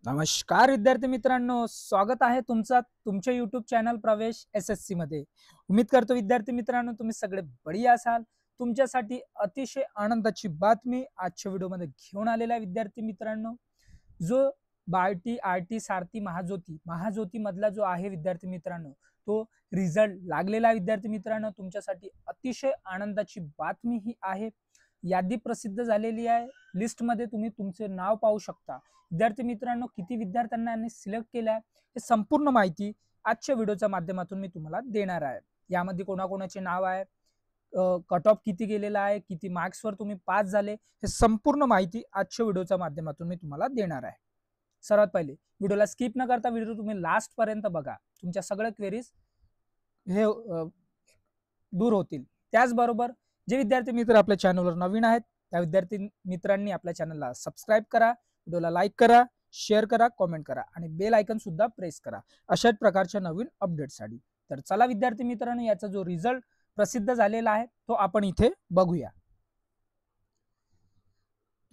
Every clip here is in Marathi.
नमस्कार विद्यार्थी मित्रांनो, स्वागत आहे तुमच्या YouTube चॅनल प्रवेश SSC मध्ये। उम्मीद करतो विद्यार्थी मित्रांनो तुम्ही सगळे बढिया असाल। तुमच्यासाठी अतिशय आनंदाची बातमी आजच्या व्हिडिओमध्ये घेऊन आलेला आहे विद्यार्थी मित्रांनो। जो बार्टी आरटी सारथी महाज्योती मधला जो आहे विद्यार्थी मित्रांनो, तो रिझल्ट लागलेला आहे विद्यार्थी मित्रांनो। तुमच्यासाठी अतिशय आनंदाची बातमी ही आहे। यादी प्रसिद्ध झालेली आहे, लिस्ट मध्ये तुम्ही तुमचे नाव पाहू शकता। विद्यार्थी मित्रांनो, किती विद्यार्थ्यांना यांनी सिलेक्ट केलं आहे हे संपूर्ण माहिती आजच्या व्हिडिओच्या माध्यमातून मी तुम्हाला देणार आहे। यामध्ये कोणाकोणाचे नाव आहे, कट ऑफ किती गेलेला आहे, किती मार्क्सवर तुम्ही पास झाले, हे संपूर्ण माहिती आजच्या व्हिडिओच्या माध्यमातून मी तुम्हाला देणार आहे। सर्वात पहिले व्हिडिओला स्किप न करता व्हिडिओ तुम्ही लास्ट पर्यंत बघा, तुमच्या सगळ्या क्वेरीज हे दूर होतील। त्याचबरोबर जे विद्यार्थी मित्र आपल्या चॅनलवर नवीन आहेत त्या विद्यार्थी मित्रांनी आपल्या चॅनलला सबस्क्राइब करा, व्हिडिओला लाईक करा, शेअर करा, कमेंट करा आणि बेल आयकॉन सुद्धा प्रेस करा अशाच प्रकारच्या नवीन अपडेट्ससाठी। तर चला विद्यार्थी मित्रांनो, याचा जो रिझल्ट प्रसिद्ध झालेला आहे तो आपण इथे बघूया।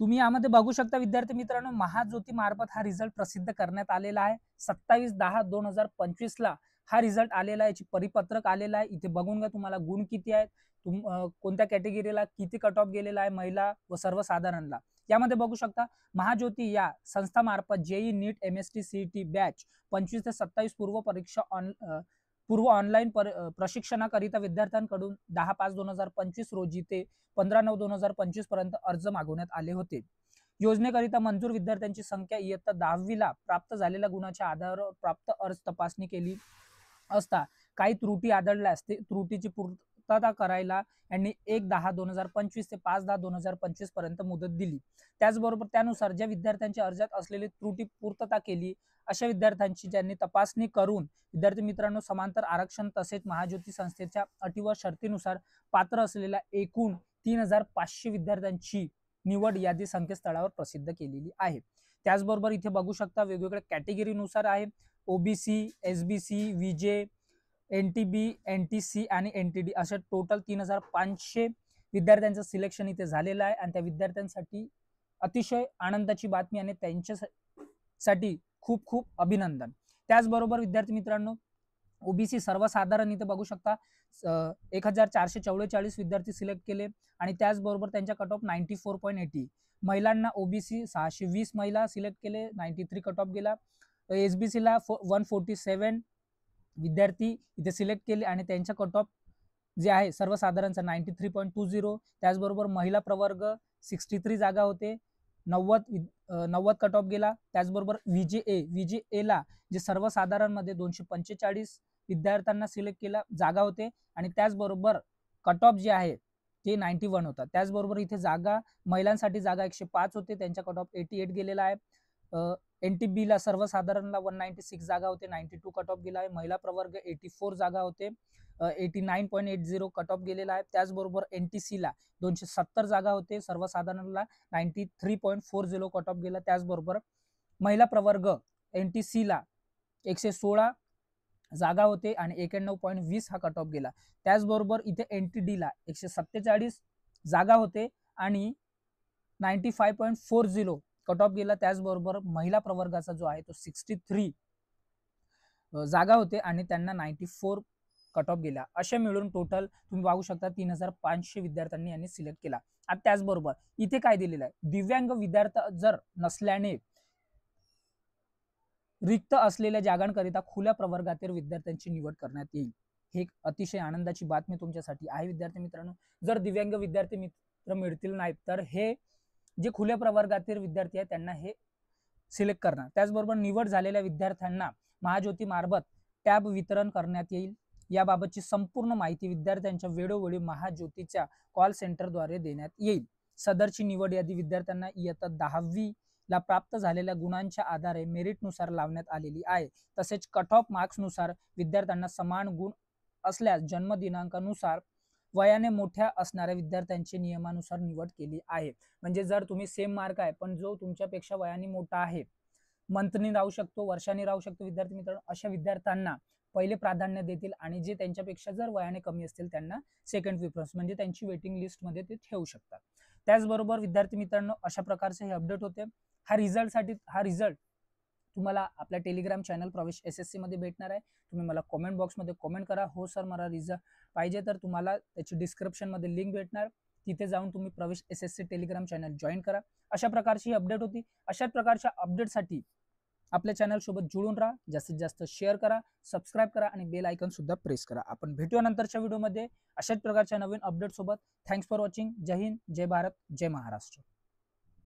तुम्ही यामध्ये बघू शकता विद्यार्थी मित्रांनो, महाज्योती मार्फत हा रिझल्ट प्रसिद्ध करण्यात आलेला आहे। 27/10/2025 ला हा रिझल्ट आलेला आहे, याची परिपत्रक आलेला आहे। इथे बघून घ्या तुम्हाला गुण किती आहेत, कोणत्या कॅटेगरीला किती कट ऑफ गेलेला आहे, महिला व सर्वसाधारणला। यामध्ये बघू शकता महाज्योती या संस्थामार्फत जेई नीट MST CET बॅच 25 ते 27 पूर्व ऑनलाईन प्रशिक्षणाकरिता विद्यार्थ्यांकडून 10/5/2025 रोजी ते 15/9/2025 पर्यंत अर्ज मागवण्यात आले होते। योजनेकरिता मंजूर विद्यार्थ्यांची संख्या इयत्ता 10वी ला प्राप्त झालेल्या गुणाच्या आधारावर प्राप्त अर्ज तपासणी केली असता काही त्रुटी आढळल्यास ते त्रुटीची पूर्तता करायला यांनी 1/10/2025 ते 5/10/2025 पर्यंत मुदत दिली। त्याचबरोबर त्यानुसार ज्या विद्यार्थ्यांच्या अर्जात असलेली त्रुटी पूर्तता केली अशा विद्यार्थ्यांची ज्यांनी तपासणी करून विद्यार्थी मित्रांनो समांतर आरक्षण तसेच महाज्योती संस्थेच्या अटी व शर्तीनुसार पात्र असलेल्या एकूण 3500 विद्यार्थ्यांची निवड यादी संकेतस्थळावर प्रसिद्ध केलेली आहे। त्याचबरोबर इथे बघू शकता वेगवेगळ्या कॅटेगरीनुसार आहे, OBC, SBC, VJ, NTB, NTC आणि NTD अशा टोटल 3500 विद्यार्थ्यांचं सिलेक्शन इथे झालेलं आहे। आणि त्या विद्यार्थ्यांसाठी अतिशय आनंदाची बातमी आणि त्यांच्यासाठी खूप खूप अभिनंदन। त्याचबरोबर विद्यार्थी मित्रांनो, ओबीसी सर्वसाधारण इथे बघू शकता 1444 विद्यार्थी सिलेक्ट केले आणि त्याचबरोबर त्यांच्या कट ऑफ 94.80। महिलांना ओबीसी 620 महिला सिलेक्ट केले, 93 कट ऑफ गेला। SBC ला 147 विद्यार्थी इथे सिलेक्ट केले आणि त्यांच्या कट ऑफ जे आहे सर्वसाधारणचा 93.20। त्याचबरोबर महिला प्रवर्ग 63 जागा होते, 90 कट ऑफ गेला। त्याचबरोबर VJA ला जे सर्वसाधारण मध्ये 245 विद्यार्थ्यांना सिलेक्ट केला जागा होते आणि त्याचबरोबर कट ऑफ जे आहे ते 91 होता। त्याचबरोबर इथे जागा महिलांसाठी जागा 105 होते, त्यांच्या कट ऑफ 88 गेलेला आहे। NTB ला सर्वसाधारणला 196 जागा होते, 92 कट ऑफ गेला आहे। महिला प्रवर्ग 84 जागा होते, 89.80 कट ऑफ गेलेला आहे। त्याचबरोबर NTC ला 270 जागा होते, सर्वसाधारणला 93.40 कट ऑफ गेला। त्याचबरोबर महिला प्रवर्ग NTC ला 116 जागा होते आणि 91.20 हा कट ऑफ गेला। त्याचबरोबर इथे NTD ला 147 जागा होते आणि 95.40 कट ऑफ गेला। त्याचबरोबर महिला प्रवर्गाचा जो आहे तो 63 जागा होते आणि त्यांना 94 कट ऑफ गेला। अशा मिळून टोटल तुम्ही पाहू शकता 3500 विद्यार्थ्यांनी यांनी सिलेक्ट केला। आणि त्याचबरोबर इथे काय दिलेलं आहे, दिव्यांग विद्यार्थी जर नसल्याने रिक्त असलेल्या जागांकरिता खुल्या प्रवर्गातील विद्यार्थ्यांची निवड करण्यात येईल। हे एक अतिशय आनंदाची बातमी तुमच्यासाठी आहे विद्यार्थी मित्रांनो। जर दिव्यांग विद्यार्थी मित्र मिळतील नाहीत तर हे जे खुल्या प्रवर्गातील विद्यार्थी आहेत त्यांना हे सिलेक्ट करणार। त्याचबरोबर निवड झालेल्या विद्यार्थ्यांना महाज्योती मार्फत टॅब वितरण करण्यात येईल। याबाबतची संपूर्ण माहिती विद्यार्थ्यांच्या वेळोवेळी महाज्योतीच्या कॉल सेंटरद्वारे देण्यात येईल। सदरची निवड यादी विद्यार्थ्यांना इयत्ता 10वी ला प्राप्त झालेल्या गुणांच्या आधारे मेरिटनुसार लावण्यात आलेली आहे। तसेच कट ऑफ मार्क्सनुसार विद्यार्थ्यांना समान गुण असल्यास जन्म दिनांकानुसार वयाने मोठ्या असणाऱ्या विद्यार्थ्यांची नियमानुसार निवड केली आहे। म्हणजे जर तुम्ही सेम मार्क आहे पण जो तुमच्यापेक्षा वयाने मोठा आहे, मंथनी राहू शकतो, वर्षांनी राहू शकतो विद्यार्थी मित्रांनो, अशा विद्यार्थ्यांना पहिले प्राधान्य देतील आणि जे त्यांच्यापेक्षा जर वयाने कमी असतील त्यांना सेकंड प्रिफरन्स म्हणजे त्यांची वेटिंग लिस्ट मध्ये ते ठेवू शकतात। त्याचबरोबर विद्यार्थी मित्रांनो, अशा प्रकारचे हे अपडेट होते। हा रिझल्ट तुम्हाला आपल्या टेलिग्राम चॅनल प्रवेश SSC मध्ये भेटणार आहे. तुम्ही मला कमेंट बॉक्समध्ये कमेंट करा, हो सर मला रिझल्ट पाहिजे, तर तुम्हाला त्याची डिस्क्रिप्शनमध्ये लिंक भेटणार, तिथे जाऊन तुम्ही प्रवेश SSC टेलिग्राम चॅनल जॉईन करा. अशा प्रकारची अपडेट होती. अशाच प्रकारच्या अपडेटसाठी आपल्या चॅनल सोबत जुळून राहा, जास्तीत जास्त शेअर करा, सबस्क्राईब करा आणि बेल आयकॉन सुद्धा प्रेस करा. आपण भेटूया नंतरच्या व्हिडिओमध्ये अशाच प्रकारच्या नवीन अपडेट सोबत. Thanks for watching. जय हिंद, जय भारत, जय महाराष्ट्र.